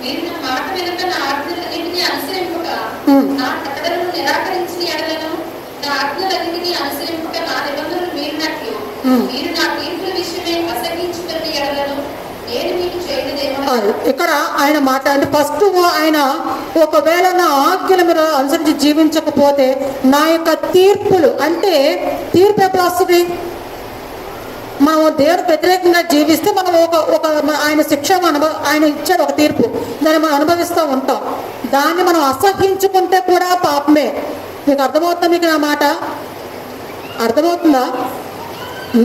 మీరు నా మాట వెనుక నా ఆజ్ఞలన్నిటినీ అనుసరింపుక నా కట్టడలను నిరాకరించిన ఎడలను నా ఆజ్ఞలన్నిటినీ అనుసరింపుక నా నిబంధనలు మీరినట్లు మీరు నా తీర్పుల విషయమే అసహించుకున్న ఎడలను నేను మీకు చేయలేదేమో. ఇక్కడ ఆయన మాట్లాడి ఫస్ట్ ఆయన ఒకవేళ నా ఆజ్ఞలు మీరు అనుసరించి జీవించకపోతే నా యొక్క తీర్పులు, అంటే తీర్పు ఎప్పుడు వస్తుంది? మనం దేవుడు వ్యతిరేకంగా జీవిస్తే మనం ఒక ఆయన శిక్ష ఆయన ఇచ్చాడు ఒక తీర్పు, దాన్ని మనం అనుభవిస్తూ ఉంటాం. దాన్ని మనం అసహించుకుంటే కూడా పాపమే. మీకు అర్థమవుతుందా? మీకు నా మాట అర్థమవుతుందా?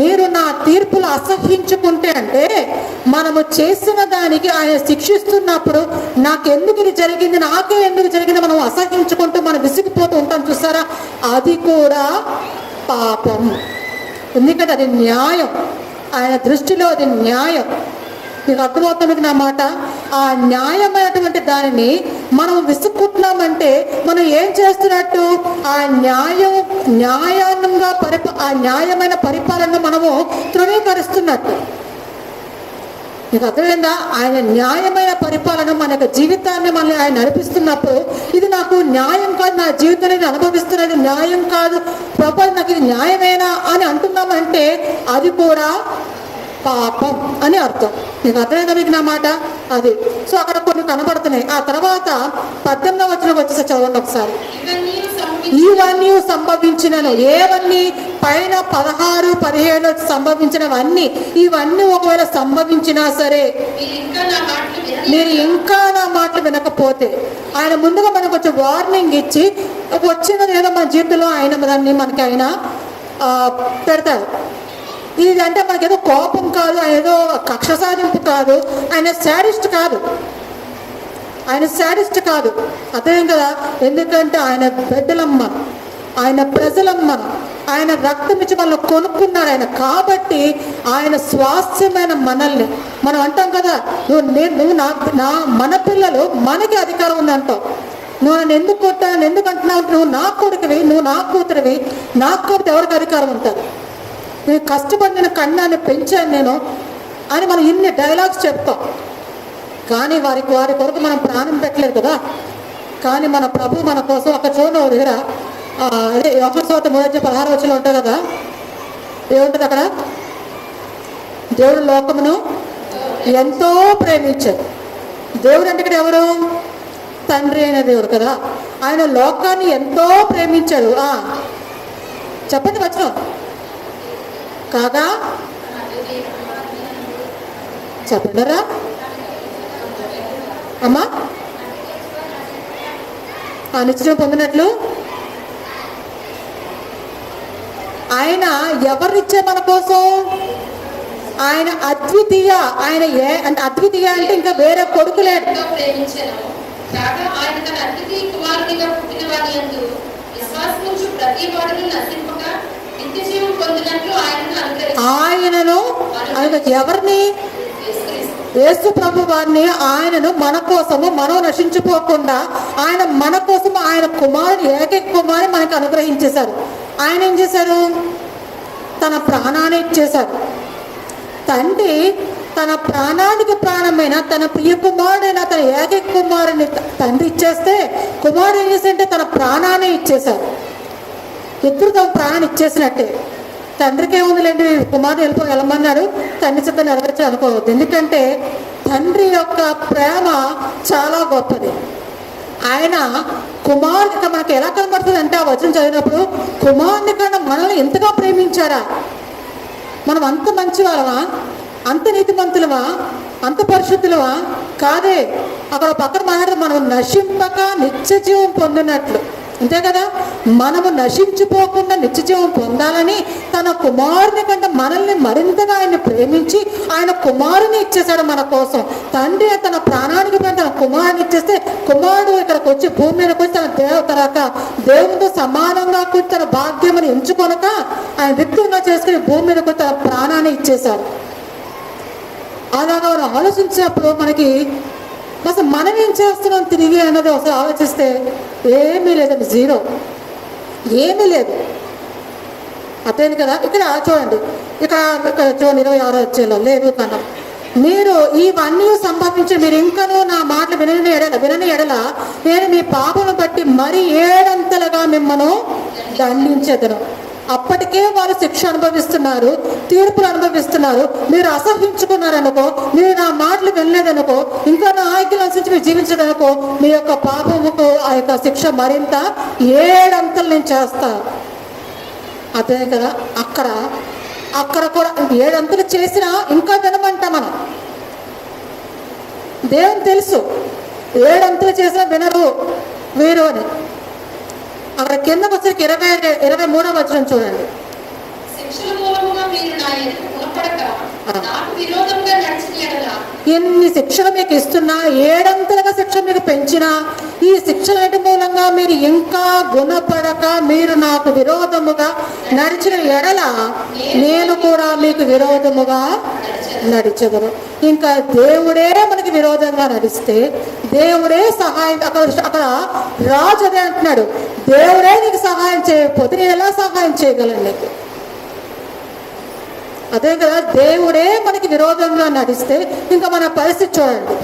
మీరు నా తీర్పులు అసహించుకుంటే అంటే మనము చేసిన దానికి ఆయన శిక్షిస్తున్నప్పుడు నాకెందుకు ఇది జరిగింది, నాకే ఎందుకు జరిగింది మనం అసహించుకుంటూ మనం విసిగిపోతూ ఉంటాం చూసారా, అది కూడా పాపం. ఎందుకంటే అది న్యాయం, ఆయన దృష్టిలో అది న్యాయం. మీకు అర్థమవుతుంది నా మాట? ఆ న్యాయమైనటువంటి దానిని మనం విసుక్కుంటున్నామంటే మనం ఏం చేస్తున్నట్టు? ఆ న్యాయమైన పరిపాలన మనము తృణీకరిస్తున్నట్టు. మీకు అర్థమైందా? ఆయన న్యాయమైన పరిపాలన మన యొక్క జీవితాన్ని మనల్ని ఆయన నడిపిస్తున్నప్పుడు ఇది నాకు న్యాయం కాదు, నా జీవితాన్ని అనుభవిస్తున్నది న్యాయం కాదు ప్రభు, నాకు ఇది న్యాయమేనా అని అంటున్నామంటే అది కూడా పాపం అని అర్థం. మీకు అర్థమైందా మీకు నా మాట? అది సో అక్కడ కొన్ని కనబడుతున్నాయి. ఆ తర్వాత 18వ వచనంకి వచ్చేసి చదవండి ఒకసారి. ఇవన్నీ సంభవించినను, ఏవన్నీ పైన 16, 17 సంభవించినవన్నీ, ఇవన్నీ ఒకవేళ సంభవించినా సరే మీరు ఇంకా నా మాటలు వినకపోతే, ఆయన ముందుగా మనకు వచ్చి వార్నింగ్ ఇచ్చి వచ్చినది ఏదో మన జీవితంలో ఆయన దాన్ని మనకి ఆయన పెడతారు. ఇది అంటే మనకేదో కోపం కాదు, ఆయన ఏదో కక్ష సాధింపు కాదు, ఆయన శాడిస్ట్ కాదు, ఆయన శాడిస్ట్ కాదు. అర్థం కదా? ఎందుకంటే ఆయన బిడ్డలమ్మ, ఆయన ప్రజలమ్మ, ఆయన రక్తం ఇచ్చి మనల్ని కొనుక్కున్నాడు ఆయన. కాబట్టి ఆయన స్వాస్థ్యమైన మనల్ని మనం అంటాం కదా, నువ్వు నా మన పిల్లలు మనకి అధికారం ఉంది అంటావు. నువ్వు నన్ను ఎందుకు కొట్టాను, ఎందుకు అంటున్నావు? నువ్వు నా కొడుకువి, నువ్వు నా కూతురివి, నాకు కొడితే ఎవరికి అధికారం ఉంటుంది? నేను కష్టపడి నేను కన్నాన్ని పెంచాను నేను అని మనం ఇన్ని డైలాగ్స్ చెప్తాం. కానీ వారి కొరకు మనం ప్రాణం పెట్టలేదు కదా. కానీ మన ప్రభు మన కోసం ఒక చూడండి దగ్గర అదే యోహాను సువార్త 3:16 ఉంటుంది కదా, ఏముంటుంది అక్కడ? దేవుడు లోకమును ఎంతో ప్రేమించాడు. దేవుడు అంటే ఇక్కడ ఎవరు? తండ్రి అయిన దేవుడు కదా. ఆయన లోకాన్ని ఎంతో ప్రేమించాడు. చెప్పండి వచనం కాగా చెప్పండిరా అమ్మా. నిశ్చయం పొందినట్లు ఆయన ఎవరిచ్చే మన కోసం? ఆయన అద్వితీయ. ఆయన అంటే అద్వితీయ అంటే ఇంకా వేరే కొడుకు లేడు. ఆయనను ఎవరిని? యేసు ప్రభు వారిని, ఆయనను మన కోసము మనం నశించిపోకుండా ఆయన మన కోసం ఆయన కుమారుని, ఏకైక కుమారుని మనకు అనుగ్రహించేశారు. ఆయన ఏం చేశారు? తన ప్రాణాన్ని ఇచ్చేశారు. తండ్రి తన ప్రాణానికి ప్రాణమైన తన ప్రియ కుమారుడైన తన ఏకైక కుమారుని తండ్రి ఇచ్చేస్తే కుమారుడు ఏం చేశారంటే తన ప్రాణాన్ని ఇచ్చేశారు. ఇద్దరు తమ ప్రాణాన్ని ఇచ్చేసినట్టే. తండ్రికి ఏముందిలేండి, కుమారుడు వెళ్ళమన్నాడు, తండ్రి చేత నెరవేర్చి అనుకోవద్దు. ఎందుకంటే తండ్రి యొక్క ప్రేమ చాలా గొప్పది. ఆయన కుమారుని మనకు ఎలా కనబడుతుంది అంటే ఆ వచనం చదివినప్పుడు, కుమారుని కన్నా మనల్ని ఎంతగా ప్రేమించారా? మనం అంత మంచి వాళ్ళమా? అంత నీతిమంతులమా? అంత పరిశుద్ధులమా? కాదే. అక్కడ పక్కన మాట్లాడితే మనం నశింపక నిత్య జీవం పొందినట్లు, అంతే కదా. మనము నశించిపోకుండా నిత్యజీవం పొందాలని తన కుమారుని కంటే మనల్ని మరింతగా ఆయన ప్రేమించి ఆయన కుమారుని ఇచ్చేశాడు మన కోసం. తండ్రి తన ప్రాణానికి తన కుమారుని ఇచ్చేస్తే కుమారుడు ఇక్కడికి వచ్చి భూమి మీదకి వచ్చి తన దేవునితో సమానంగా కూర్చి తన భాగ్యమని ఎంచుకొనక ఆయన వ్యక్తిగా చేసుకుని భూమి మీదకి వచ్చి తన ప్రాణాన్ని ఇచ్చేశాడు. అలాగా మనం ఆలోచించినప్పుడు మనకి అసలు మనం ఏం చేస్తున్నాం తిరిగి అన్నది ఒకసారి ఆలోచిస్తే ఏమీ లేదండి, జీరో, ఏమీ లేదు. అర్థమైంది కదా. ఇక్కడ చూడండి, ఇక్కడ చూడండి 26వ అధ్యాయంలో లేదు కన్నా మీరు ఇవన్నీ సంభవించి మీరు ఇంకనూ నా మాటలు నేను మీ పాపను బట్టి మరి 7 అంతలుగా మిమ్మను దండించెదను. అప్పటికే వారు శిక్ష అనుభవిస్తున్నారు, తీర్పులు అనుభవిస్తున్నారు. మీరు అసహించుకున్నారనుకో, మీరు నా మాటలు వినలేదనుకో, ఇంకా నా ఆజ్ఞలు అనుసరించి మీరు జీవించదనుకో, మీ యొక్క పాపముకు ఆ యొక్క శిక్ష మరింత 7 అంతలు నేను చేస్తా. అదే కదా, అక్కడ కూడా 7 అంతలు చేసినా ఇంకా వినమంట మనం. దేవుని తెలుసు 7 అంతలు చేసినా వినరు వీరు అని. అక్కడ కిందకు వచ్చరికి 23వ వచనం చూడండి. శిక్షల మూలముగా మీరు నా ఎదుట గుణపడక నాకు విరోధంగా నడిచిన యెడల ఎన్ని శిక్షలు మీకు ఇస్తున్నా, 7 అంతలుగా శిక్ష మీకు పెంచినా, ఈ శిక్షల మూలంగా మీరు ఇంకా గుణపడక మీరు నాకు విరోధముగా నడిచిన ఎడల నేను కూడా మీకు విరోధముగా నడిచెదను. ఇంకా దేవుడే మనకి విరోధంగా నడిస్తే, దేవుడే సహాయం, అక్కడ రాజు అదే అంటున్నాడు, దేవుడే నీకు సహాయం చేయకపోతే నేను ఎలా సహాయం చేయగలను నీకు? అదే కదా, దేవుడే మనకి విరోధంగా నడిస్తే ఇంకా మన పరిస్థితి చూడండి.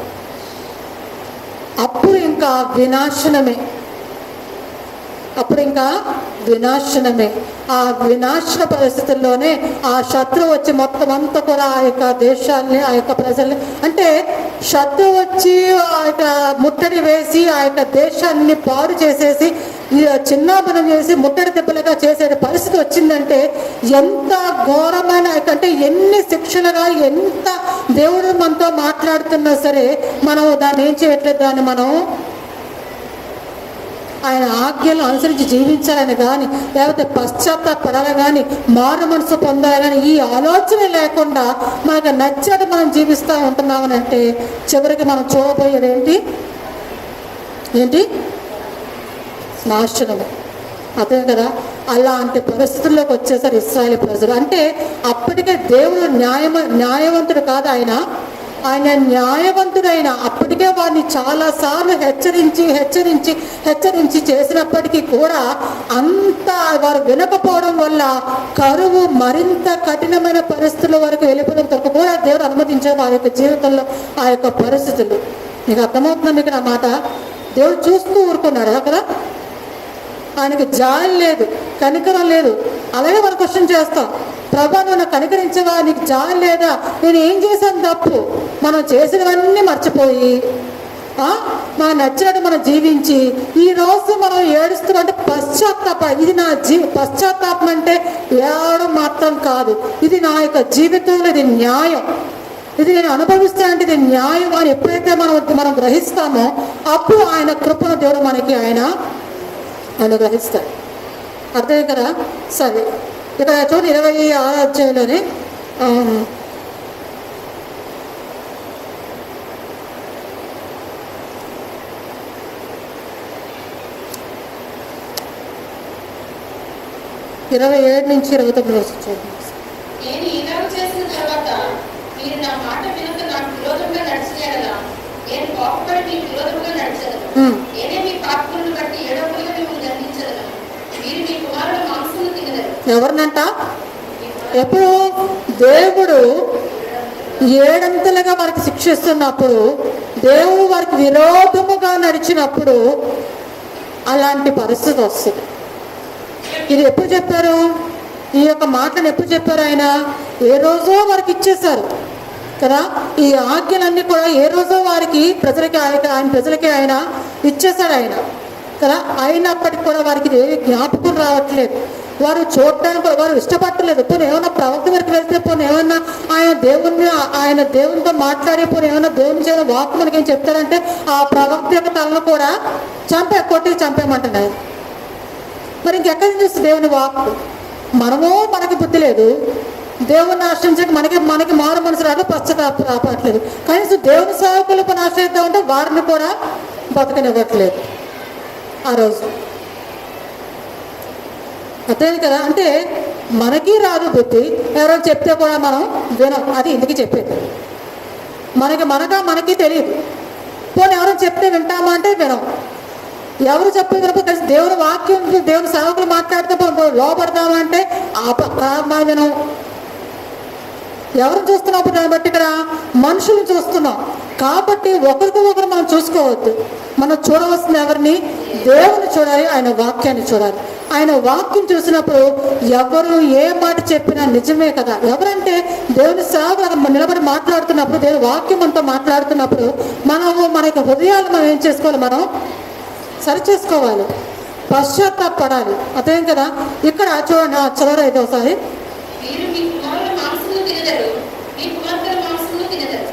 అప్పుడు ఇంకా వినాశనమే. ఆ వినాశన పరిస్థితుల్లోనే ఆ శత్రువు వచ్చి మొత్తం అంతా కూడా ఆ యొక్క దేశాన్ని, ఆ యొక్క ప్రజల్ని, అంటే శత్రువు వచ్చి ఆ యొక్క ముట్టడి వేసి ఆ యొక్క దేశాన్ని పాడు చేసేసి చిన్నాభిన్నం చేసి ముట్టడి దెబ్బలుగా చేసే పరిస్థితి వచ్చిందంటే ఎంత ఘోరమైన, అంటే ఎన్ని శిక్షలుగా, ఎంత దేవుడు మనతో మాట్లాడుతున్నా సరే మనం దాన్ని ఏం చేయట్లేదు. దాన్ని మనం ఆయన ఆజ్ఞలను అనుసరించి జీవించాలని కానీ, లేకపోతే పశ్చాత్తాపడాలి కానీ, మారు మనసు పొందాలి కానీ, ఈ ఆలోచన లేకుండా మనకు నచ్చేది మనం జీవిస్తూ ఉంటున్నామని అంటే చివరికి మనం చూడబోయేది ఏంటి? నాశనము. అదే కదా, అలాంటి పరిస్థితుల్లోకి వచ్చేసారు ఇశ్రాయేలు ప్రజలు. అంటే అప్పటికే దేవుడు న్యాయవంతుడు కాదు, ఆయన న్యాయవంతుడైన అప్పటికే వారిని చాలాసార్లు హెచ్చరించి చేసినప్పటికీ కూడా అంత వారు వినకపోవడం వల్ల కరువు మరింత కఠినమైన పరిస్థితుల వరకు వెళ్ళిపోవడం కూడా దేవుడు అనుమతించారు వారి యొక్క జీవితంలో ఆ యొక్క పరిస్థితులు. మీకు అర్థమవుతుందా మీకు నా మాట? దేవుడు చూస్తూ ఊరుకున్నాడు కదా, ఆయనకి జాలి లేదు, కనికరం లేదు. అలాగే మనం క్వశ్చన్ చేస్తాం, ప్రభా నువ్వు కనికరించవా, నీకు జాలి లేదా, నేను ఏం చేశాను తప్పు? మనం చేసినవన్నీ మర్చిపోయి మనం నచ్చినట్టు మనం జీవించి ఈ రోజు మనం ఏడుస్తున్నాం అంటే ఇది నా పశ్చాత్తాపం అంటే ఏడవడం మాత్రం కాదు, ఇది నా యొక్క జీవితంలో ఇది న్యాయం, ఇది నేను అనుభవిస్తానంటే ఇది న్యాయం అని ఎప్పుడైతే మనం గ్రహిస్తామో అప్పుడు ఆయన కృపను దేవుడు మనకి ఆయన అనుగ్రహిస్తారు. అర్థమే కదా? సరే, ఇక్కడ చూడండి 26వ అధ్యాయంలోనే ఇరవై 27 నుంచి 29 వచ్చేది. నేను ఇలాగ చేసిన తర్వాత మీరు నా మాట వినక నాకు విరోధంగా నడిచేయగల నేను కోపపడి మీకు విరోధంగా నడిచేదను. నేనే మీ పాపములను బట్టి 7 అంతలుగా మిమ్మల్ని దండించదను. మీరు మీ కుమారుల మాంసమును తినదరు. ఎవరినంట? ఎప్పుడు దేవుడు 7 అంతలుగా వారికి శిక్షిస్తున్నప్పుడు, దేవుడు వారికి విరోధముగా నడిచినప్పుడు అలాంటి పరిస్థితి వస్తుంది. ఇది ఎప్పుడు చెప్పారు? ఈ యొక్క మాటను ఎప్పుడు చెప్పారు? ఆయన ఏ రోజో వారికి ఇచ్చేశారు కదా. ఈ ఆజ్ఞలన్నీ కూడా ఏ రోజో వారికి ప్రజలకి ఆయన ఇచ్చేశాడు ఆయన కదా. అయినప్పటికీ కూడా వారికి ఏమి జ్ఞాపకం రావట్లేదు. వారు చూడడానికి వారు ఇష్టపడలేదు. పోనీ ఏమన్నా ప్రవక్త వరకు వెళ్తే, పోనీ ఏమన్నా ఆయన దేవునితో మాట్లాడి, పోనీ ఏమన్నా దేవుని చేయడం వాక్ మనకి ఏం చెప్తారంటే ఆ ప్రవక్త యొక్క తలను కూడా కొట్టి చంపేయమంటున్నారు. మరి ఇంకెక్కడి నుంచి వస్తుంది దేవుని వాక్కు? మనకి బుద్ధి లేదు, దేవుని ఆశ్రయించక మనకి మారు మనసు రాదు, పశ్చాత్తాపం రావట్లేదు. కనీసం దేవుని సేవకులకు ఆశ్రయిద్దాం ఉంటే వారిని కూడా బతకనివ్వట్లేదు ఆ రోజు. అదే కదా, అంటే మనకి రాదు బుద్ధి, ఎవరో చెప్తే కూడా మనం వినం. అది ఇందుకు చెప్పేది. మనకి తెలియదు. పోనీ ఎవరో చెప్తే వింటామా అంటే వినం. ఎవరు చెప్పేది కలిసి దేవుని వాక్యం, దేవుని సేవకులు మాట్లాడితే లోపడతామా అంటే వినం. ఎవరు చూస్తున్నప్పుడు దాన్ని బట్టి ఇక్కడ మనుషులను చూస్తున్నాం. కాబట్టి ఒకరికి ఒకరు మనం చూసుకోవద్దు. మనం చూడవలసిన ఎవరిని? దేవుని చూడాలి, ఆయన వాక్యాన్ని చూడాలి. ఆయన వాక్యం చూసినప్పుడు ఎవరు ఏ మాట చెప్పినా నిజమే కదా. ఎవరంటే దేవుని సేవకులు నిలబడి మాట్లాడుతున్నప్పుడు, దేవుని వాక్యం మనతో మాట్లాడుతున్నప్పుడు మన యొక్క హృదయాలు మనం ఏం చేసుకోవాలి? మనం సరి చేసుకోవాలి, పశ్చాత్తాపడాలి. అదేం కదా. ఇక్కడ చూడండి, చదవరు అయితే ఒకసారి. మీరు మీ కుమారుల మాంసమును తినెదరు, మీ కుమార్తెల మాంసమును తినెదరు.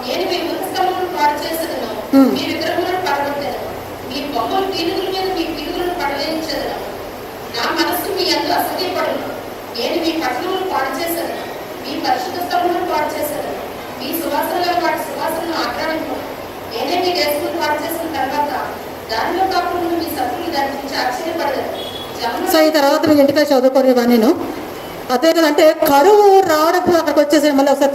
నేను మీ వృక్షస్థలములను పాడు చేసేదను, మీ విగ్రహములను పడగొట్టెదను, మీ బొమ్మల పీనుగుల మీద మీ పీనుగులను పడవేయించెదను. నా మనస్సు మీ యందు అసహ్యపడును. నేను మీ పట్టణములను పాడు చేసేదను, మీ పరిశుద్ధ స్థలములను పాడు చేసేదను, మీ సువాసనల వాటి సువాసనను ఆక్రమింపు. నేనే మీ దేశమును పాడు చేసిన తర్వాత దానిలో కాకుండా మీ శత్రువులు దాని గురించి ఆశ్చర్యపడదు. సో ఈ తర్వాత మీకు ఇంటికి చదువుకోరు ఇవన్నీ. అదే కదంటే కరువు రావడం అక్కడికి వచ్చేసేయండి. మళ్ళీ ఒకసారి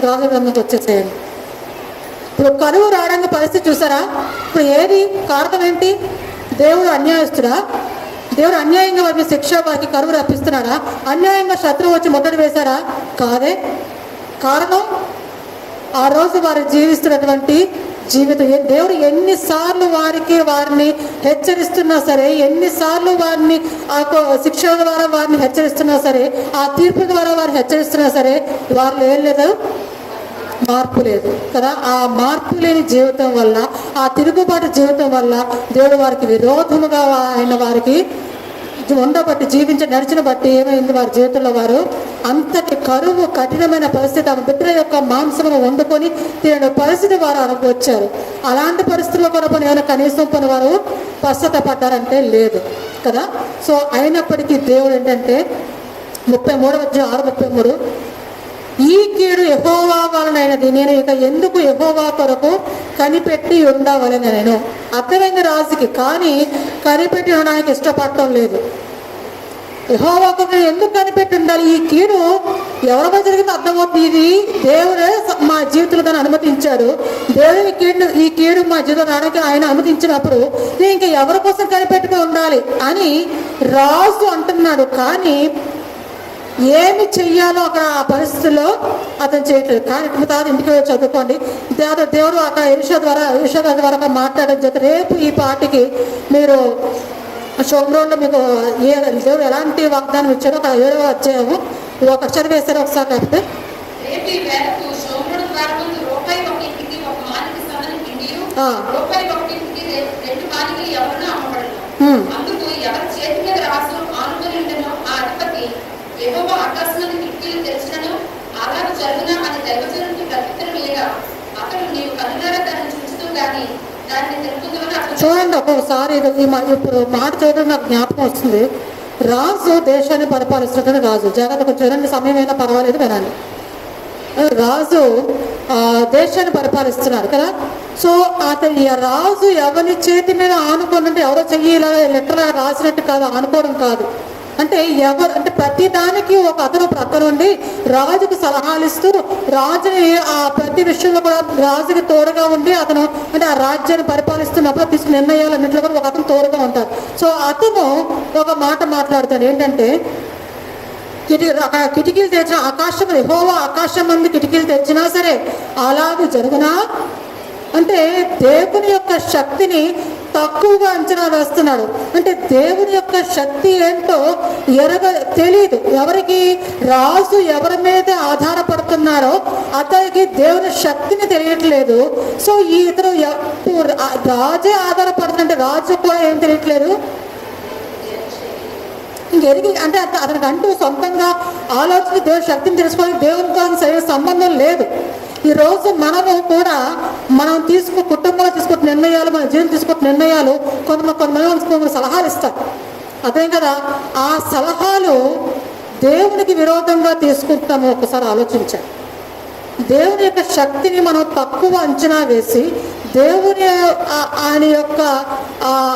రాజు వచ్చేసేయండి. ఇప్పుడు కరువు రావడానికి పరిస్థితి చూసారా? ఇప్పుడు ఏది కారణం ఏంటి? దేవుడు అన్యాయస్తుడా? దేవుడు అన్యాయంగా వారికి శిక్ష, వారికి కరువు రప్పిస్తున్నాడా? అన్యాయంగా శత్రువు వచ్చి ముట్టడి వేశారా? కాదే. కారణం ఆ రోజు వారు జీవిస్తున్నటువంటి జీవితం. దేవుడు ఎన్నిసార్లు వారిని హెచ్చరిస్తున్నా సరే, ఎన్నిసార్లు వారిని ఆ శిక్ష ద్వారా వారిని హెచ్చరిస్తున్నా సరే, ఆ తీర్పు ద్వారా వారిని హెచ్చరిస్తున్నా సరే, వారిలో ఏం లేదు? మార్పు లేదు కదా. ఆ మార్పు లేని జీవితం వల్ల, ఆ తిరుగుబాటు జీవితం వల్ల దేవుడు వారికి విరోధముగా ఆయన వారికి ఉండబట్టి నడిచిన బట్టి ఏమైంది? వారి జీవితంలో వారు అంతటి కరువు, కఠినమైన పరిస్థితి, ఆ బిడ్డల యొక్క మాంసమును వండుకొని తినే పరిస్థితి వారు అనుభవించారు. అలాంటి పరిస్థితుల్లో కూడా ఏమైనా కనీసం పని వారు పశ్చాత్తపడ్డారంటే లేదు కదా. సో అయినప్పటికీ దేవుడు ఏంటంటే 33:6-33, ఈ కీడు యెహోవా వలనైనది, నేను ఇక ఎందుకు యెహోవా కొరకు కనిపెట్టి ఉండవలెను. నేను అర్థమైంది రాజుకి, కానీ కనిపెట్టి ఉండడానికి ఇష్టపడటం లేదు. యెహోవా కొరకు ఎందుకు కనిపెట్టి ఉండాలి? ఈ కీడు ఎవరికో జరిగిందో అర్థమవుతుంది. ఇది దేవుడే మా జీవితంలో దాన్ని అనుమతించాడు. దేవుని ఈ కీడు మా జీవితంలో రావడానికి ఆయన అనుమతించినప్పుడు నేను ఇంకా ఎవరి కోసం కనిపెట్టుకుని ఉండాలి అని రాజు అంటున్నాడు. కానీ ఏమి చెయ్యాలో అక్కడ ఆ పరిస్థితుల్లో అతను చేయట్లేదు. కానీ తర్వాత ఇంటికి వెళ్ళి చదువుకోండి. దేవుడు అక్కడ ఎలీషా ద్వారా మాట్లాడడం చేత రేపు ఈ పాటికి మీరు షోమ్రోన్లో మీకు దేవుడు ఎలాంటి వాగ్దానం ఇచ్చాడో అక్కడ 7వ అధ్యాయము ఒక చదివేస్తారో ఒకసారి. లేకపోతే ఆకాశంలో కిటికీలు తెరిచినను అలాగే జరుగున అని దైవజనునికి ప్రత్యుత్తరం ఇయ్యగా అతడు నీవు కన్నులారా దాన్ని చూస్తూ గాని దాన్ని తెలుపుతుందని చూడండి. ఒక్కొక్కసారి ఇప్పుడు మాట చూడడం నాకు జ్ఞాపకం వస్తుంది. రాజు దేశాన్ని పరిపాలిస్తున్నటువంటి రాజు. జాగ్రత్త, కొంచెం వినండి, సమయం అయినా పర్వాలేదు వినండి. రాజు దేశాన్ని పరిపాలిస్తున్నారు కదా. సో అతని రాజు ఎవరి చేతి మీద ఆనుకోనంటే ఎవరో చెయ్యి ఇలా లెటర్ రాసినట్టు కాదు, ఆనుకోవడం కాదు. అంటే ప్రతి దానికి ఒక అతను ప్రక్కన ఉండి రాజుకు సలహాలు ఇస్తూ, రాజుని ఆ ప్రతి విషయంలో కూడా రాజుకి తోడుగా ఉండి అతను అంటే ఆ రాజ్యాన్ని పరిపాలిస్తున్నప్పుడు తీసుకున్న నిర్ణయాలన్నింటిలో కూడా ఒక అతను తోడుగా ఉంటారు. సో అతను ఒక మాట మాట్లాడతాడు. ఏంటంటే కిటికీలు తెరిచిన ఆకాశం, యెహోవా ఆకాశం మంది కిటికీలు తెరిచినా సరే అలాగే జరుగునా అంటే దేవుని యొక్క శక్తిని తక్కువగా అంచనా వేస్తున్నాడు. అంటే దేవుని యొక్క శక్తి ఏంటో తెలియదు ఎవరికి. రాజు ఎవరి మీద ఆధారపడుతున్నారో అతనికి దేవుని శక్తిని తెలియట్లేదు. సో ఈ ఇతను రాజే ఆధారపడుతుందంటే రాజు కూడా ఏం తెలియట్లేదు. ఇంకెరిగి అంటే అతనికి అంటూ సొంతంగా ఆలోచన దేవుని శక్తిని తెలుసుకోవడానికి దేవునితో సరైన సంబంధం లేదు. ఈరోజు మనము కూడా కుటుంబంలో తీసుకుంటున్న నిర్ణయాలు, మన జీవితం తీసుకుంటున్న నిర్ణయాలు కొంతమంది సలహాలు ఇస్తారు. అదే కదా, ఆ సలహాలు దేవునికి విరోధంగా తీసుకుంటాము. ఒకసారి ఆలోచించాలి. దేవుని యొక్క శక్తిని మనం తక్కువ అంచనా వేసి, ఆయన యొక్క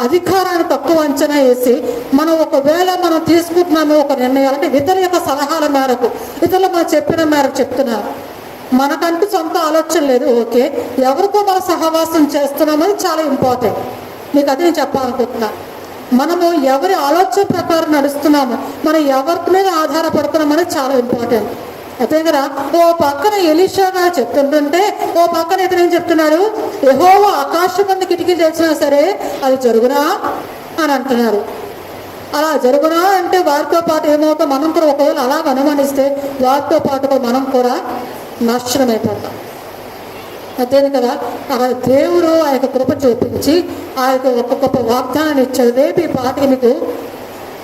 అధికారాన్ని తక్కువ అంచనా వేసి మనం తీసుకుంటున్నాము ఒక నిర్ణయాలు అంటే ఇతరుల యొక్క సలహాల మేరకు, ఇతరులు మనం చెప్పిన మేరకు చెప్తున్నారు. మనకంటూ సొంత ఆలోచన లేదు. ఓకే, ఎవరికో మనం సహవాసం చేస్తున్నామని చాలా ఇంపార్టెంట్. మీకు అదే నేను చెప్పాలనుకుంటున్నా. మనము ఎవరి ఆలోచన ప్రకారం నడుస్తున్నాము, మనం ఎవరి మీద ఆధారపడుతున్నామని చాలా ఇంపార్టెంట్. అదే కదా, ఓ పక్కన ఎలీషా గారు చెప్తుంటుంటే ఓ పక్కన ఇతను ఏం చెప్తున్నాడు, యెహోవా ఆకాశం మంది కిటికీలు తెచ్చినా సరే అది జరుగునా అని అంటున్నారు. అలా జరుగునా అంటే వారితో పాటు ఏమవుతాం, మనం కూడా ఒకవేళ అలాగ అనుమానిస్తే వారితో పాటు మనం కూడా నాశనమైపోతాం. అదేను కదా, అక్కడ దేవుడు ఆ యొక్క కృప చూపించి ఆ యొక్క ఒక గొప్ప వాగ్దానాన్ని ఇచ్చాడు. రేపు ఈ పాటకి మీకు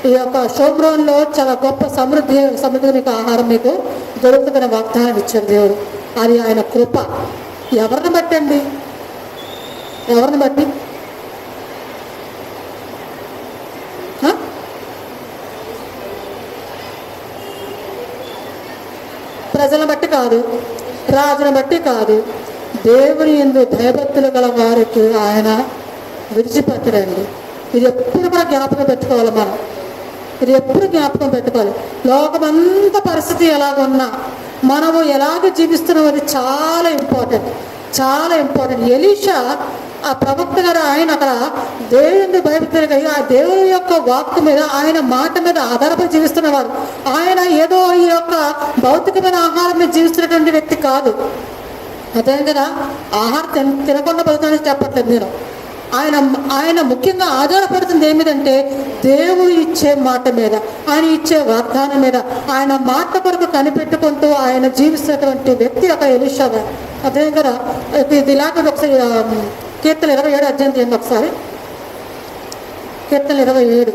ఈ యొక్క షోమ్రోన్లో చాలా గొప్ప సమృద్ధి మీకు ఆహారం మీకు దొరుకుతున్న వాగ్దానాన్ని ఇచ్చాడు దేవుడు. అది ఆయన కృప. ఎవరిని బట్టి అండి? ఎవరిని బట్టి? ప్రజలను బట్టి కాదు, రాజును బట్టి కాదు, దేవుని యందు భయభక్తులు గల వారికి ఆయన విడిచిపెట్టడండి. ఇది ఎప్పుడు కూడా జ్ఞాపకం పెట్టుకోవాలి మనం. ఇది ఎప్పుడు జ్ఞాపకం పెట్టుకోవాలి. లోకమంతా పరిస్థితి ఎలాగున్నా మనము ఎలాగ జీవిస్తున్నాం అది చాలా ఇంపార్టెంట్, చాలా ఇంపార్టెంట్. ఎలీషా ఆ ప్రవక్త గారు ఆయన అక్కడ దేవుని భయభక్తులు కలిగి ఆ దేవుని యొక్క వాక్కు మీద, ఆయన మాట మీద ఆధారపడి జీవిస్తున్నవాడు. ఆయన ఏదో ఈ యొక్క భౌతికమైన ఆహారం మీద జీవిస్తున్నటువంటి వ్యక్తి కాదు. అదే కదా, ఆహారం తినకుండా బతుకుతానని చెప్పట్లేదు నేను. ఆయన ముఖ్యంగా ఆధారపడుతుంది ఏమిటంటే దేవుడు ఇచ్చే మాట మీద, ఆయన ఇచ్చే వాగ్దానం మీద, ఆయన మాట కొరకు కనిపెట్టుకుంటూ ఆయన జీవిస్తున్నటువంటి వ్యక్తి ఒక ఎలీషా గారు. అదే కదా, ఇది ఇలాంటి ఒకసారి కీర్తన 27 అధ్యాయం చేయండి ఒకసారి. కీర్తన 27.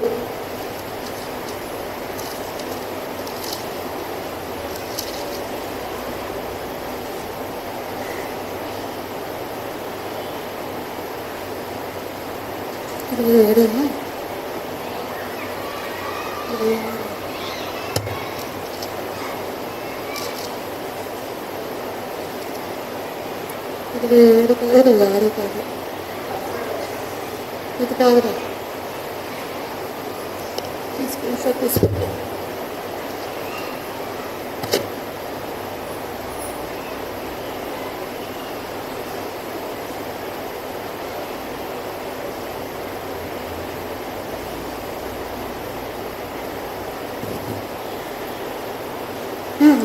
ఇది కాదు, తీసుకుంటా.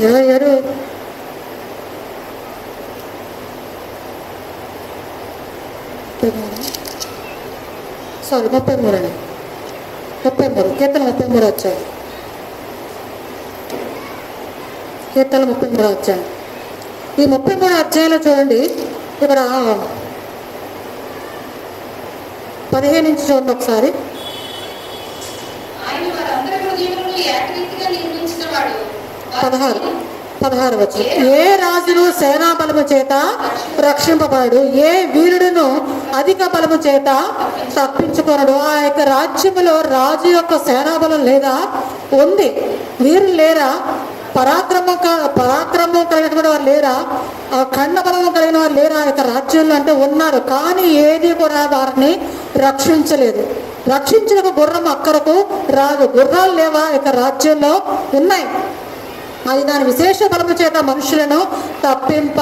ఎవరు సారీ 33 అండి, 33 కీర్తన 33 వచ్చాయి. కీర్తన 33 వచ్చాయి. ఈ 33 అధ్యాయంలో చూడండి, ఇక్కడ 15 నుంచి చూడండి ఒకసారి. 16 వచ్చి, ఏ రాజును సేనా బలము చేత రక్షింపబడు, ఏ వీరుడును అధిక బలము చేత తప్పించుకొనడు. ఆ యొక్క రాజ్యములో రాజు యొక్క సేనాబలం లేదా? ఉంది. వీరులు లేరా? పరాక్రమం కలిగిన వారు లేరా? ఖండ బలము కలిగిన వారు లేరా ఆ యొక్క రాజ్యంలో అంటే ఉన్నారు. కానీ ఏది కూడా వారిని రక్షించలేదు. రక్షించిన గుర్రం అక్కడకు రాదు. గుర్రాలు లేవా ఆ యొక్క రాజ్యంలో? ఉన్నాయి. అది దాని విశేష బలము చేత మనుషులను తప్పింప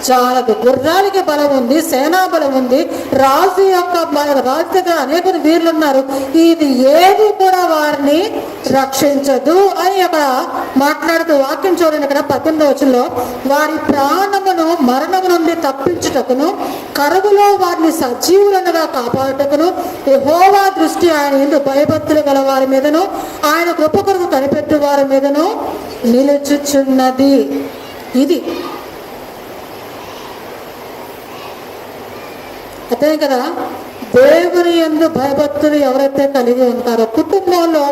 జాలదు. గుర్రాలకి బలం ఉంది, సేనా బలం ఉంది, రాజు దగ్గర అనేక వీరులు ఉన్నారు. ఇది ఏది కూడా వారిని రక్షించదు అని అక్కడ మాట్లాడుతూ వాక్యం చూడండి. ఇక్కడ 18వ వచనంలో, వారి ప్రాణమును మరణము నుండి తప్పించుటకును, కరువులో వారిని సజీవులనుగా కాపాడుటకును యెహోవా దృష్టి ఆయన యందు భయభక్తులు గల వారి మీదను, ఆయన కృప కొరకు కనిపెట్టు వారి మీదను నిలుచుచున్నది. ఇది అదే కదా, దేవుని యందు భయభక్తులు ఎవరైతే కలిగి ఉంటారో కుటుంబంలో,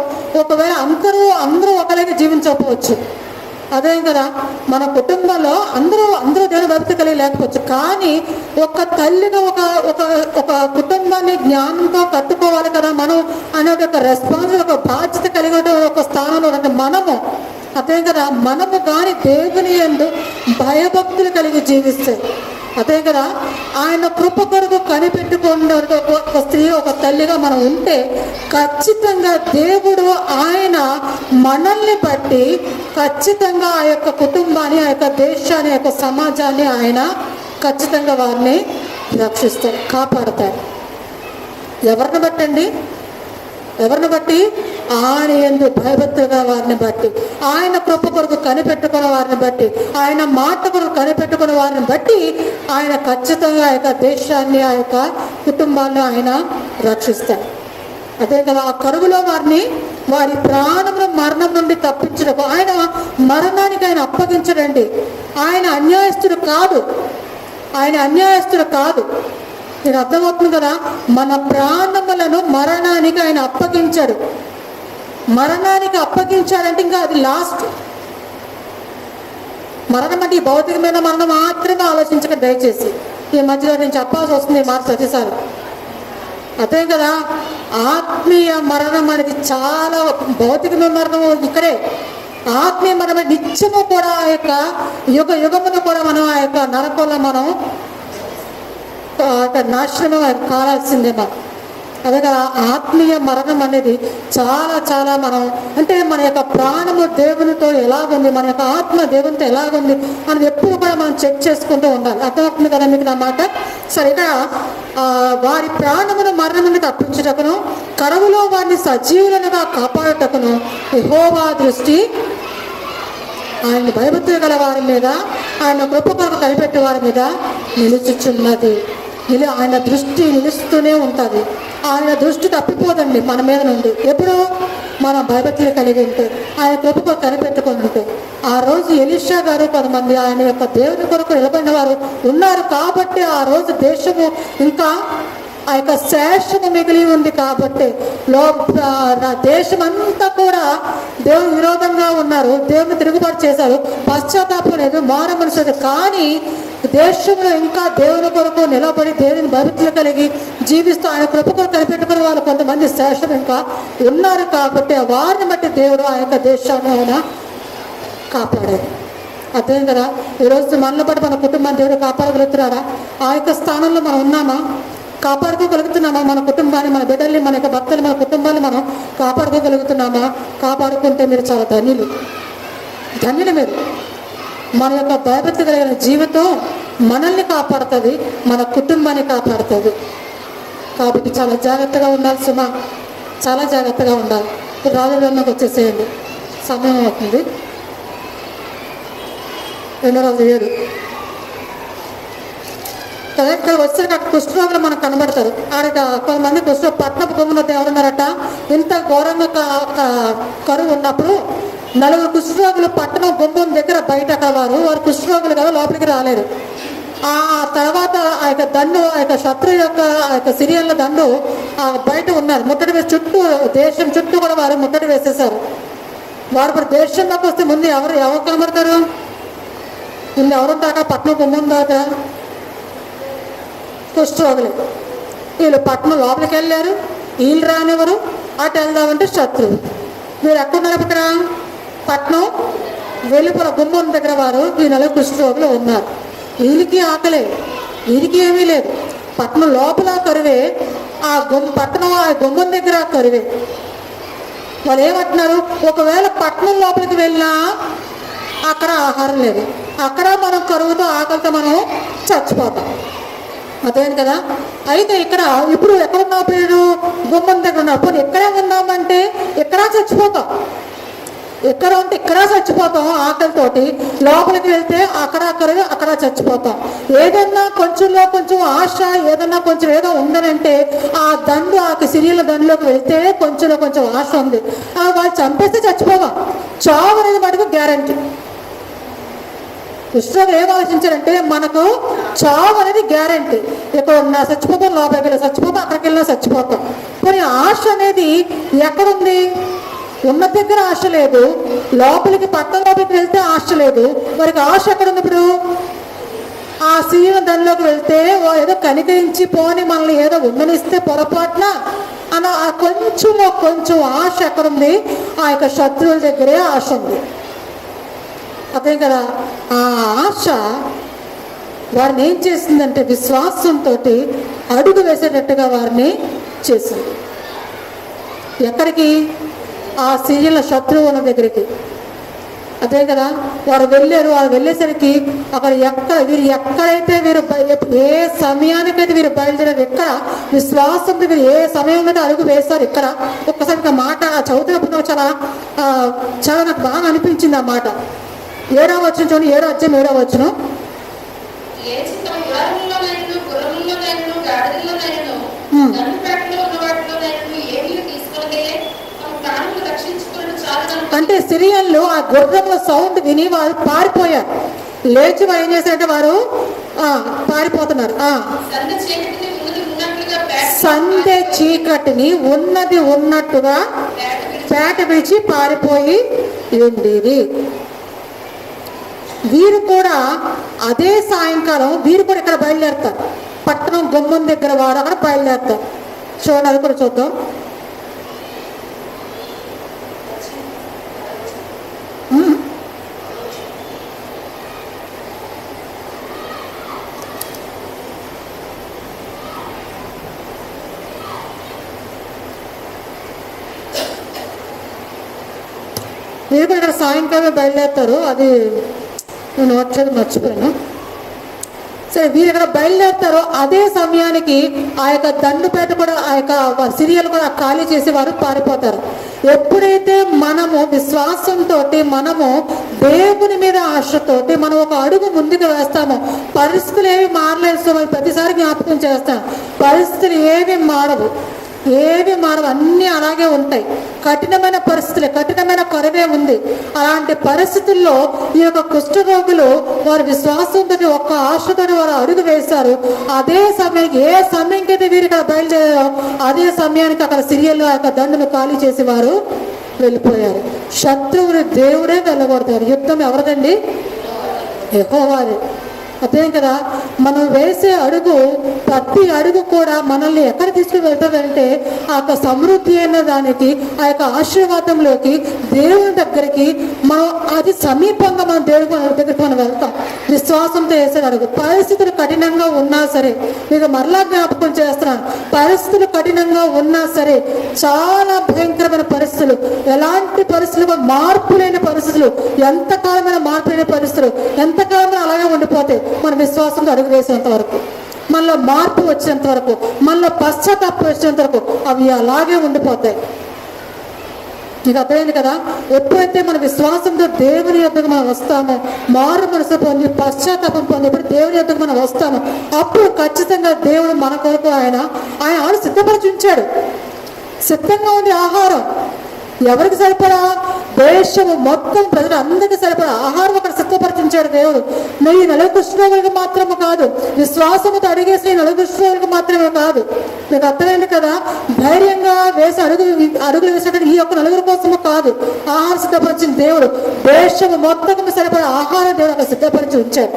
ఒకవేళ అందరూ ఒకలాగే జీవించకపోవచ్చు. అదే కదా, మన కుటుంబంలో అందరూ దేవుని భక్తి కలిగి లేకపోవచ్చు. కానీ ఒక తల్లిగా ఒక కుటుంబాన్ని జ్ఞానంతో కట్టుకోవాలి కదా మనం అనే ఒక రెస్పాన్స్, ఒక బాధ్యత కలిగి ఒక స్థానంలో అంటే మనము. అదే కదా, మనము కానీ దేవుని యందు భయభక్తులు కలిగి జీవిస్తే, అదే కదా, ఆయన కృప కొరకు కనిపెట్టుకున్న ఒక స్త్రీ, ఒక తల్లిగా మనం ఉంటే ఖచ్చితంగా దేవుడు ఆయన మనల్ని బట్టి ఖచ్చితంగా ఆ యొక్క కుటుంబాన్ని, ఆ యొక్క దేశాన్ని, ఆ యొక్క సమాజాన్ని ఆయన ఖచ్చితంగా వారిని రక్షిస్తారు, కాపాడతారు. ఎవరిని బట్టి అండి? ఎవరిని బట్టి? ఆయన యందు భయభక్తులుగా వారిని బట్టి, ఆయన కృప కొరకు కనిపెట్టుకున్న వారిని బట్టి, ఆయన మాట కొరకు కనిపెట్టుకున్న వారిని బట్టి ఆయన ఖచ్చితంగా ఆ యొక్క దేశాన్ని, ఆ యొక్క కుటుంబాన్ని ఆయన రక్షిస్తాడు. అదే కదా, ఆ కరువులో వారిని వారి ప్రాణమును మరణం నుండి తప్పించడం. ఆయన మరణానికి ఆయన అప్పగించడండి. ఆయన అన్యాయస్తుడు కాదు, ఆయన అన్యాయస్తుడు కాదు. మీకు అర్థమవుతుంది కదా, మన ప్రాణములను మరణానికి ఆయన అప్పగించాడు. మరణానికి అప్పగించాడంటే ఇంకా అది లాస్ట్. మరణం అంటే ఈ భౌతికమైన మరణం మాత్రమే ఆలోచించక దయచేసి. ఈ మధ్యలో నేను చెప్పాల్సి వస్తుంది మాట ప్రతిసారి. అదే కదా, ఆత్మీయ మరణం అనేది చాలా, భౌతికమైన మరణం ఇక్కడే, ఆత్మీయ మరణం నిత్యము కూడా ఆ యొక్క యుగమును కూడా మనం ఆ యొక్క నరకంలో మనం నాశనం కావాల్సిందే మనం. అదే కదా, ఆత్మీయ మరణం అనేది చాలా చాలా మనం అంటే మన యొక్క ప్రాణము దేవునితో ఎలాగుంది, మన యొక్క ఆత్మ దేవునితో ఎలాగుంది అని ఎప్పుడు కూడా మనం చెక్ చేసుకుంటూ ఉండాలి. అర్థమవుతుంది కదా మీకు నా మాట? సరే, ఇక్కడ వారి ప్రాణమును మరణం నుండి తప్పించుటకును, కరువులో వారిని సజీవులుగా కాపాడుటకును యెహోవా దృష్టి ఆయన భయభక్తులు గల వారి మీద, ఆయన కృప కొరకు కనిపెట్టే వారి మీద నిలుచుచున్నది. ఆయన దృష్టి నిలుస్తూనే ఉంటుంది. ఆయన దృష్టి తప్పిపోదండి మన మీద నుండి. ఎప్పుడు మనం భయభక్తులు కలిగి ఉంటే, ఆయన కృప కనిపెట్టుకొని ఉంటే. ఆ రోజు ఎలీషా గారు కొంతమంది ఆయన యొక్క దేవుని కొరకు నిలబడిన వారు ఉన్నారు కాబట్టి ఆ రోజు దేశము ఇంకా ఆ యొక్క శేషము మిగిలి ఉంది కాబట్టి దేశమంతా కూడా దేవుని విరోధంగా ఉన్నారు, దేవుని తిరుగుబాటు చేశారు, పశ్చాత్తాపం లేదు, మారు మనసు. కానీ దేశంలో ఇంకా దేవుని కొరకు నిలబడి దేవుని భక్తులు కలిగి జీవిస్తూ ఆయన కృప కొరకు కనిపెట్టుకునే వాళ్ళు కొంతమంది శేషం ఇంకా ఉన్నారు కాబట్టి వారిని బట్టి దేవుడు ఆ యొక్క దేశాన్ని ఆయన కాపాడారు. అర్థం కదా, ఈరోజు మనలో బట్టి మన కుటుంబాన్ని దేవుడు కాపాడగలుగుతున్నారా? ఆ యొక్క స్థానంలో మనం ఉన్నామా? కాపాడుకోగలుగుతున్నామా? మన కుటుంబాన్ని, మన బిడ్డల్ని, మన యొక్క భక్తులు, మన కుటుంబాన్ని మనం కాపాడుకోగలుగుతున్నామా? కాపాడుకుంటే మీరు చాలా ధన్యులు, ధన్యులు మీరు. మన యొక్క భయభక్తి కలిగిన జీవితం మనల్ని కాపాడుతుంది, మన కుటుంబాన్ని కాపాడుతుంది. కాబట్టి చాలా జాగ్రత్తగా ఉండాలి సుమా, చాలా జాగ్రత్తగా ఉండాలి. రాజధానికి వచ్చేసేయండి, సమయం అవుతుంది. 2వ రోజు 7 కదా. ఇక్కడ వచ్చేసరికి అక్కడ కుష్ఠరోగులు మనకు కనబడతారు. ఆడ కొంతమంది పట్టణపు గుమ్మలో ఎవరున్నారట, ఇంత ఘోరంగా కరువు ఉన్నప్పుడు 4 కుష్ఠరోగులు పట్టణం గుమ్మం దగ్గర బయట వారు కుష్ఠరోగులు కదా, లోపలికి రాలేరు. ఆ తర్వాత ఆ యొక్క దండు, ఆ యొక్క శత్రు యొక్క ఆ యొక్క సిరియన్ల దండు బయట ఉన్నారు, ముట్టడి వేసి చుట్టూ దేశం చుట్టూ కూడా వారు ముట్టడి వేసేసారు. వారు ఇప్పుడు దేశంలోకి వస్తే ముందు ఎవరు కనబడతారు? ముందు ఎవరుంటాక పట్టణం గుమ్మం దాకా కుష్ఠరోగులు. వీళ్ళు పట్టణం లోపలికి వెళ్ళారు, వీళ్ళు రానివ్వరు. అటు వెళ్దామంటే శత్రువు. మీరు ఎక్కడున్నారు? ఇక్కడ పట్టణం వెలుపల గుమ్మం దగ్గర వారు ఈ 4 కుష్ఠరోగులు ఉన్నారు. వీళ్ళకి ఆకలే, వీరికి ఏమీ లేదు. పట్టణం లోపల కరువే, ఆ పట్టణం ఆ గుమ్మం దగ్గర కరువే. వాళ్ళు ఏమంటున్నారు? ఒకవేళ పట్టణం లోపలికి వెళ్ళినా అక్కడ ఆహారం లేదు, అక్కడ మనం కరువుతో ఆకలితో మనం చచ్చిపోతాం. అదేంటి కదా. అయితే ఇక్కడ ఇప్పుడు ఎక్కడున్నా పేరు గుమ్మం దగ్గర ఉన్నారు. పోనీ ఎక్కడే ఉన్నామంటే ఎక్కడా చచ్చిపోతాం, ఎక్కడ ఉంటే ఇక్కడ చచ్చిపోతాం ఆకలితోటి. లోపలికి వెళ్తే అక్కడ చచ్చిపోతాం. ఏదన్నా కొంచెంలో కొంచెం ఆశ, ఏదన్నా కొంచెం ఏదో ఉందనంటే ఆ దండు, ఆ సిరియల దండులోకి వెళ్తే కొంచెంలో కొంచెం ఆశ ఉంది, వాళ్ళు చంపేస్తే చచ్చిపోతాం. చావు అనేది మటుకు గ్యారంటీ. కృష్ణుడు ఏం ఆలోచించారంటే మనకు చావు అనేది గ్యారంటీ. ఇక్కడ ఉన్నా చచ్చిపోతాం, లోపలికి వెళ్ళి చచ్చిపోతాం, అక్కడికి వెళ్ళినా చచ్చిపోతాం. కానీ ఆశ అనేది ఎక్కడుంది? ఉన్న దగ్గర ఆశ లేదు, లోపలికి పట్టణం లోపలికి వెళ్తే ఆశ లేదు. వారికి ఆశ ఎక్కడుంది? ఇప్పుడు ఆ సీన దానిలోకి వెళ్తే ఏదో కనికరించి పోని మనల్ని ఏదో ఉండనిస్తే పొరపాటున అన్న ఆ కొంచెం ఆశ ఎక్కడుంది? ఆ యొక్క శత్రువుల దగ్గరే ఆశ ఉంది. అదే కదా, ఆ ఆశ వారిని ఏం చేసిందంటే విశ్వాసంతో అడుగు వేసేటట్టుగా వారిని చేసింది. ఎక్కడికి? ఆ సిరియల శత్రువుల దగ్గరికి. అదే కదా, వారు వెళ్ళేసరికి అక్కడ ఎక్కడైతే ఏ సమయానికైతే వీరు బయలుదేరారు, ఎక్కడ విశ్వాసంతో వీరు ఏ సమయంలో అడుగు వేస్తారు. ఇక్కడ ఒక్కసారి మాట చదువుతున్నప్పుడు చాలా నాకు బాగా అనిపించింది ఆ మాట. 7వ వచనం చూడండి, 7వ అధ్యాయం 7వ వచనం. అంటే సిరియన్లు ఆ గుర్రంలో సౌండ్ విని వారు పారిపోయారు. లేచి వారు ఏం చేశారంటే వారు పారిపోతున్నారు. సంధ్య చీకటిని ఉన్నది ఉన్నట్టుగా పేట విడిచి పారిపోయి ఉండేది. వీరు కూడా అదే సాయంకాలం వీరు కూడా ఇక్కడ బయలుదేరుతారు. పట్టణం గుమ్మం దగ్గర వారు అక్కడ బయలుదేరుతారు. చూడండి, అది కూడా చూద్దాం. మీరు కూడా ఇక్కడ సాయంకాలం బయలుదేరుతారు. అది నేను వచ్చేది మర్చిపోయాను. సరే, వీరు ఇక్కడ బయలుదేరుతారు. అదే సమయానికి ఆ యొక్క దండుపేట కూడా ఆ యొక్క సిరియలు కూడా ఖాళీ చేసి వారు పారిపోతారు. ఎప్పుడైతే మనము విశ్వాసంతో మనము దేవుని మీద ఆశతోటి మనం ఒక అడుగు ముందుకు వేస్తామో, పరిస్థితులు ఏవి మారలేదు. ప్రతిసారి జ్ఞాపకం చేస్తాం, పరిస్థితులు ఏవి మారవు, అన్నీ అలాగే ఉంటాయి. కఠినమైన పరిస్థితులే, కఠినమైన కరువే ఉంది. అలాంటి పరిస్థితుల్లో ఈ యొక్క కుష్ఠరోగులు వారి విశ్వాసంతో ఒక ఆశతో వారు అడుగు వేశారు. అదే సమయానికి ఏ సమయంకైతే వీరు ఇక్కడ బయలుదేరారో అదే సమయానికి అక్కడ సిరియల్లో ఆ యొక్క దండును ఖాళీ చేసి వారు వెళ్ళిపోయారు. శత్రువుని దేవుడే వెళ్ళగొడతారు. యుద్ధం ఎవరిదండి? యెహోవాదే. అదే కదా, మనం వేసే అడుగు, ప్రతి అడుగు కూడా మనల్ని ఎక్కడ తీసుకుని వెళ్తాడంటే ఆ యొక్క సమృద్ధి అయిన దానికి, ఆ యొక్క ఆశీర్వాదంలోకి, దేవుని దగ్గరికి మనం అది సమీపంగా మనం దేవుడి దగ్గరికి మనం వెళ్తాం. విశ్వాసంతో వేసే అడుగు. పరిస్థితులు కఠినంగా ఉన్నా సరే, మీకు మరలా జ్ఞాపకం చేస్తున్నాను, పరిస్థితులు కఠినంగా ఉన్నా సరే, చాలా భయంకరమైన పరిస్థితులు, ఎలాంటి పరిస్థితులు, మార్పు లేని పరిస్థితులు, ఎంతకాలమైన మార్పు లేని పరిస్థితులు, ఎంతకాలమైన అలాగే ఉండిపోతాయి. మన విశ్వాసంతో అడుగు వేసేంత వరకు, మనలో మార్పు వచ్చేంత వరకు, మనలో పశ్చాత్తాపం వచ్చేంత వరకు అవి అలాగే ఉండిపోతాయి. నీకు అర్థమైంది కదా, ఎప్పుడైతే మన విశ్వాసంతో దేవుని యొద్దకు మనం వస్తామో, మారు మనసు పొంది పశ్చాత్తాపం పొంది ఎప్పుడు దేవుని యొద్దకు మనం వస్తామో, అప్పుడు ఖచ్చితంగా దేవుడు మన కొరకు ఆయన సిద్ధపరిచి ఉంచాడు. సిద్ధంగా ఉంది ఆహారం. ఎవరికి సరిపడా? దేశము మొత్తం ప్రజలు అందరికీ సరిపడా ఆహారం అక్కడ సిద్ధపరిచించాడు దేవుడు. నువ్వు ఈ 4 కుష్ఠరోగులకు మాత్రమే కాదు, విశ్వాసముతో అడిగేసిన 4 కుష్ఠరోగులకు మాత్రమే కాదు. మీకు అర్థమైంది కదా, ధైర్యంగా వేసి అడుగులు వేసేటప్పుడు ఈ యొక్క 4 కోసము కాదు ఆహారం సిద్ధపరిచిన దేవుడు. దేశము మొత్తం సరిపడా ఆహారం దేవుడు అక్కడ సిద్ధపరిచి ఉంచాడు.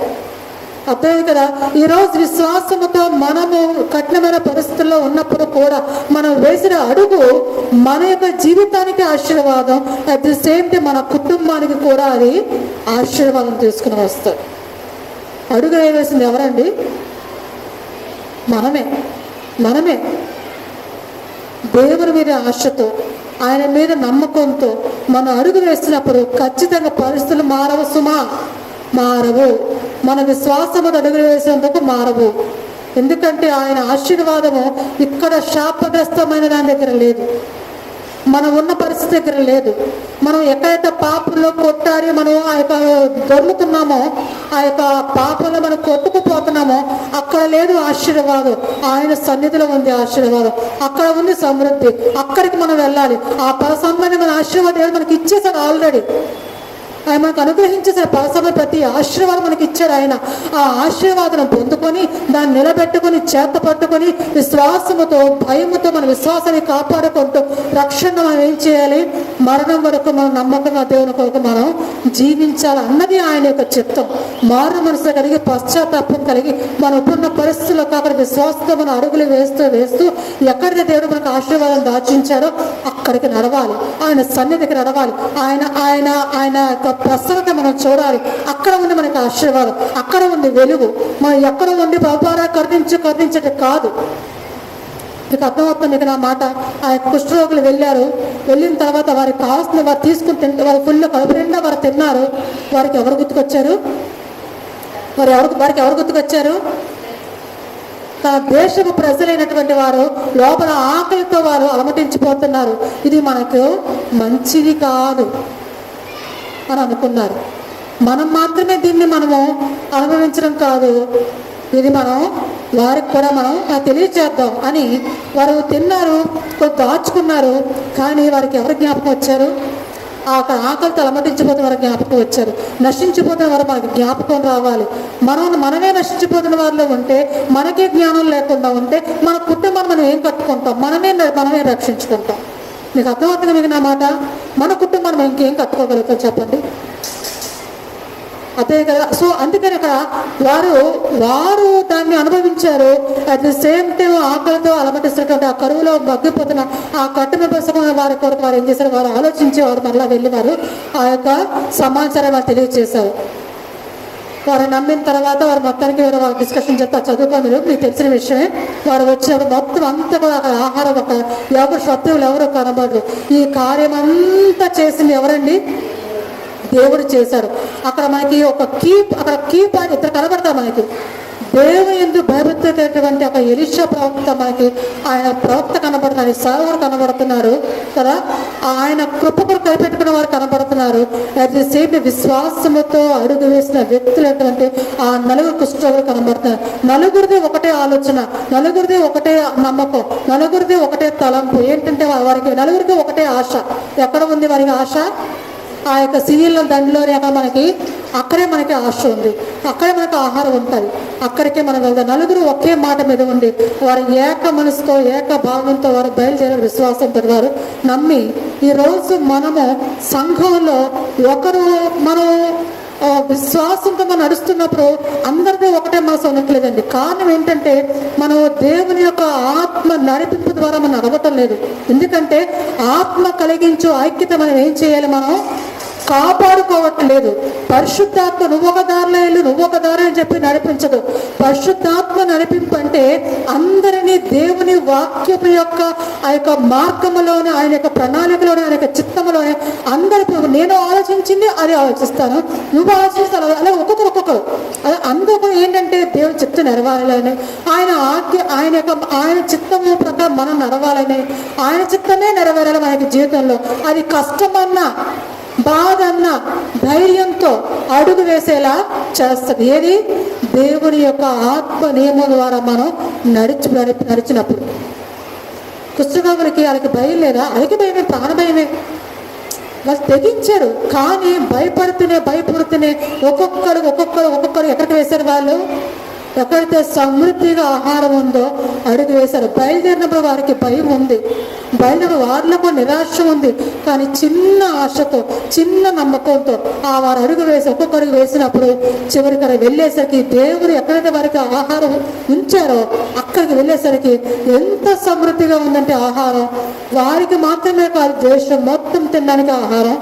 అర్థమైంది కదా. ఈరోజు విశ్వాసముతో మనము కఠినమైన పరిస్థితుల్లో ఉన్నప్పుడు కూడా మనం వేసిన అడుగు మన యొక్క జీవితానికి ఆశీర్వాదం, అట్ ది సేమ్ టైం మన కుటుంబానికి కూడా అది ఆశీర్వాదం తీసుకుని వస్తాడు. అడుగు వేసింది ఎవరండి? మనమే. దేవుని మీద ఆశతో, ఆయన మీద నమ్మకంతో మనం అడుగు వేసినప్పుడు ఖచ్చితంగా పరిస్థితులు మారవు. మన విశ్వాసము అడుగులు వేసేందుకు మారవు. ఎందుకంటే ఆయన ఆశీర్వాదము ఇక్కడ శాపగ్రస్తమైన దాని దగ్గర లేదు, మనం ఉన్న పరిస్థితి దగ్గర లేదు. మనం ఎక్కడైతే పాపంలో కొట్టారి మనం ఆ యొక్క దొరుకుతున్నామో, ఆ యొక్క పాపంలో మనం కొట్టుకుపోతున్నామో అక్కడ లేదు ఆశీర్వాదం. ఆయన సన్నిధిలో ఉంది ఆశీర్వాదం, అక్కడ ఉంది సమృద్ధి. అక్కడికి మనం వెళ్ళాలి. ఆ సంబంధమైన ఆశీర్వాదం మనకి ఇచ్చేసాడు ఆల్రెడీ. ఆయన మనకు అనుగ్రహించేసిన ప్రతి ఆశీర్వాదం మనకి ఇచ్చాడు. ఆయన ఆ ఆశీర్వాదం పొందుకొని దాన్ని నిలబెట్టుకొని చేత పట్టుకొని విశ్వాసముతో, భయముతో మన విశ్వాసాన్ని కాపాడుకుంటూ రక్షణ మనం ఏం చేయాలి? మరణం వరకు మనం నమ్మకంగా దేవుని కొరకు మనం జీవించాలి అన్నది ఆయన యొక్క చిత్తం. మారు మనసు కలిగి, పశ్చాత్తాపం కలిగి, మనం ఉన్న పరిస్థితుల్లో కాకుండా విశ్వాసంతో మనం అడుగులు వేస్తూ ఎక్కడైతే దేవుడు మనకు ఆశీర్వాదం దాచించారో అక్కడికి నడవాలి. ఆయన సన్నిధికి నడవాలి. ఆయన ప్రసన్నత మనం చూడాలి. అక్కడ ఉండి మనకి ఆశీర్వాదం, అక్కడ ఉండి వెలుగు. మనం ఎక్కడ ఉండి బాబారా కరుణించట కాదు. మీకు అర్థమవుతుంది ఇక్కడ నా మాట. ఆ కుష్ఠరోగులు వెళ్ళారు. వెళ్ళిన తర్వాత వారికి కావాల్సిన వారు తీసుకుని తింటే వారు ఫుల్ కడుపు నిండా వారు తిన్నారు. వారికి ఎవరు గుర్తుకొచ్చారు? వారికి ఎవరు గుర్తుకొచ్చారు? తన దేశపు ప్రజలైనటువంటి వారు లోపల ఆకలితో వారు అలమటించిపోతున్నారు. ఇది మనకు మంచిది కాదు అని అనుకున్నారు. మనం మాత్రమే దీన్ని మనము అనుభవించడం కాదు, ఇది మనం వారికి కూడా మనం తెలియచేద్దాం అని వారు తిన్నారు, కొంత దాచుకున్నారు. కానీ వారికి ఎవరు జ్ఞాపకం వచ్చారు? అక్కడ ఆకలితో అలమటించిపోతున్న వారికి జ్ఞాపకం వచ్చారు. నశించిపోతున్న వారు మనకి జ్ఞాపకం రావాలి. మనమే నశించిపోతున్న వారిలో ఉంటే, మనకే జ్ఞానం లేకుండా ఉంటే మన కుటుంబాన్ని మనం ఏం కట్టుకుంటాం? మనమే రక్షించుకుంటాం. మీకు అర్థమవుతుంది మీకు నా మాట? మన కుటుంబాన్ని మనం ఇంకేం కట్టుకోగలుగుతాం చెప్పండి? అదే కదా. సో అందుకని అక్కడ వారు దాన్ని అనుభవించారు. అట్ ది సేమ్ టైం ఆకలితో అలమటిస్తున్నటువంటి ఆ కరువులో మగ్గిపోతున్న ఆ కట్టున పుస్తకం వారి కొరకు వారు ఏం చేశారు? వారు ఆలోచించి వారు మరలా వెళ్ళి వారు ఆ యొక్క సమాచారం వారు తెలియజేశారు. వారు నమ్మిన తర్వాత వారు మొత్తానికి వారు డిస్కషన్ చెప్తా చదువుకోని మీకు తెలిసిన విషయమే. వారు వచ్చినప్పుడు మొత్తం అంతా కూడా అక్కడ ఆహారం ఎవరు శత్రువులు ఎవరు కనబడరు. ఈ కార్యం అంతా చేసింది ఎవరండి? దేవుడు చేశారు. అక్కడ మనకి ఒక కీప్ అని ఇద్దరు కనబడతారు మనకి. దేవుని ఎందుకు భయభక్తులైనటువంటి ఒక ఎలీషా ప్రవక్త మనకి, ఆయన ప్రవక్త కనబడుతున్నారు, సేవకుడు కనబడుతున్నారు కదా. ఆయన కృపకు కనిపెట్టుకున్న వారు కనబడుతున్నారు. అట్ ది సేమ్ విశ్వాసముతో అడుగు వేసిన వ్యక్తులైనటువంటి ఆ 4 కుష్ఠరోగులు కనబడుతున్నారు. నలుగురిది ఒకటే ఆలోచన, నలుగురిది ఒకటే నమ్మకం, నలుగురిది ఒకటే తలంపు. ఏంటంటే వారికి నలుగురికి ఒకటే ఆశ. ఎక్కడ ఉంది వారికి ఆశ? ఆ యొక్క సిరియల్ దండిలోనే అక్కడే మనకి ఆశ ఉంది, అక్కడే మనకు ఆహారం ఉంటుంది, అక్కడికే మనం వెళ్దాం. నలుగురు ఒకే మాట మీద ఉండి వారు ఏక మనసుతో ఏక భావంతో వారు బయలుదేరే విశ్వాసంతో వారు నమ్మి ఈరోజు మనము సంఘంలో మనం విశ్వాసంతో మనం నడుస్తున్నప్పుడు అందరికీ ఒకటే మనసు ఉండట్లేదండి. కారణం ఏంటంటే మనం దేవుని యొక్క ఆత్మ నడిపింపు ద్వారా మనం నడవటం లేదు. ఎందుకంటే ఆత్మ కలిగించు ఐక్యత మనం ఏం చేయాలి? మనం కాపాడుకోవట్లేదు. పరిశుద్ధాత్మ నువ్వు ఒక దారి అని చెప్పి నడిపించదు. పరిశుద్ధాత్మ నడిపింపు అంటే అందరినీ దేవుని వాక్యము యొక్క ఆ యొక్క మార్గములోనే, ఆయన యొక్క ప్రణాళికలోనే, ఆయన యొక్క చిత్తములోనే అందరికీ నేను ఆలోచించింది అది ఆలోచిస్తాను, నువ్వు ఆలోచిస్తాను, అలాగే ఒక్కొక్కరు అదే అందరూ ఏంటంటే దేవుని చిత్తం నెరవేరాలని, ఆయన చిత్తము ప్రకారం మనం నడవాలని, ఆయన చిత్తమే నెరవేరాలి మనకి జీవితంలో. అది కష్టమన్నా బాధన్న ధైర్యంతో అడుగు వేసేలా చేస్తుంది. ఏది? దేవుని యొక్క ఆత్మ నియమం ద్వారా మనం నడిచినప్పుడు. కుష్ఠరోగులకి వాళ్ళకి భయం లేదా? వాళ్ళకి భయమే, ప్రాణభయమే. వాళ్ళు తెగించారు. కానీ భయపడుతూనే ఒక్కొక్కరు ఎక్కడికి వేశారు? వాళ్ళు ఎక్కడైతే సమృద్ధిగా ఆహారం ఉందో అడుగు వేశారు. బయలుదేరినప్పుడు వారికి భయం ఉంది, బయలుదేరి వారిలో నిరాశ ఉంది. కానీ చిన్న ఆశతో, చిన్న నమ్మకంతో వారు అడుగు వేసి ఒక్కొక్కరికి వేసినప్పుడు చివరికి వెళ్ళేసరికి దేవుడు ఎక్కడైతే వారికి ఆహారం ఉంచారో అక్కడికి వెళ్ళేసరికి ఎంత సమృద్ధిగా ఉందంటే ఆహారం వారికి మాత్రమే కాదు, దేశం మొత్తం తినడానికి ఆహారం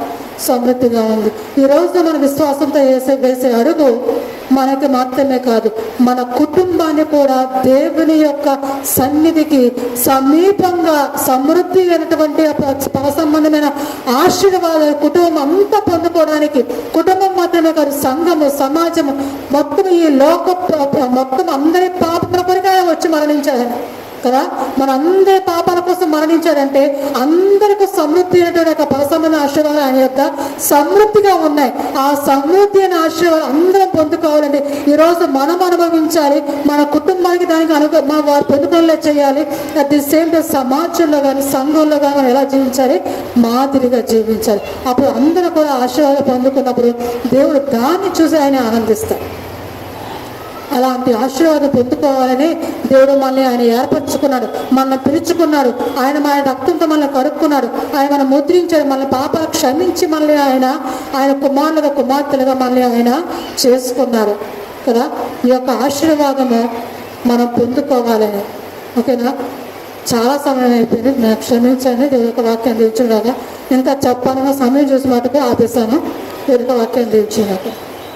సమృద్ధిగా ఉంది. ఈరోజు మన విశ్వాసంతో వేసే అడుగు మనకి మాత్రమే కాదు, మన కుటుంబాన్ని కూడా దేవుని యొక్క సన్నిధికి సమీపంగా సమృద్ధి అయినటువంటి సంబంధమైన ఆశీర్వాదాలు కుటుంబం అంతా పొందుకోవడానికి, కుటుంబం మాత్రమే కాదు సంఘము, సమాజము మొత్తం, ఈ మొత్తం అందరి పాపముల కొరకు వచ్చి మరణించాలని కదా. మన అందరి పాపాల కోసం మరణించాడంటే అందరికీ సమృద్ధి అయినటువంటి పరసమైన ఆశీర్వాదాలు ఆయన యొక్క సమృద్ధిగా ఉన్నాయి. ఆ సమృద్ధి అయిన ఆశీర్వాదాలు అందరం పొందుకోవాలంటే ఈరోజు మనం అనుభవించాలి. మన కుటుంబానికి దానికి మనం వారు పొందుకోలే చేయాలి. అట్ ది సేమ్ టైం సమాజంలో కానీ సంఘంలో కానీ మనం ఎలా జీవించాలి? మాదిరిగా జీవించాలి. అప్పుడు అందరూ కూడా ఆశీర్వాదాలు పొందుకున్నప్పుడు దేవుడు దాన్ని చూసి ఆయన ఆనందిస్తారు. అలాంటి ఆశీర్వాదం పొందుకోవాలని దేవుడు మనల్ని ఆయన ఏర్పరచుకున్నాడు, మనల్ని పిలుచుకున్నాడు. ఆయన మన రక్తంతో మనల్ని కడుక్కున్నాడు, ఆయన మనం ముద్రించాడు, మన పాపాలు క్షమించి మనల్ని ఆయన కుమారులుగా కుమార్తెలుగా మనల్ని ఆయన చేసుకున్నాడు కదా. ఈ యొక్క ఆశీర్వాదము మనం పొందుకోవాలని. ఓకేనా? చాలా సమయం అయిపోయింది, నాకు క్షమించండి. దేవుడి యొక్క వాక్యం దీవించుగాక. ఇంకా చెప్పాలన్న సమయం చూసి మటుకు ఆపేశాను. దేవుడి యొక్క వాక్యం దీవించుగాక.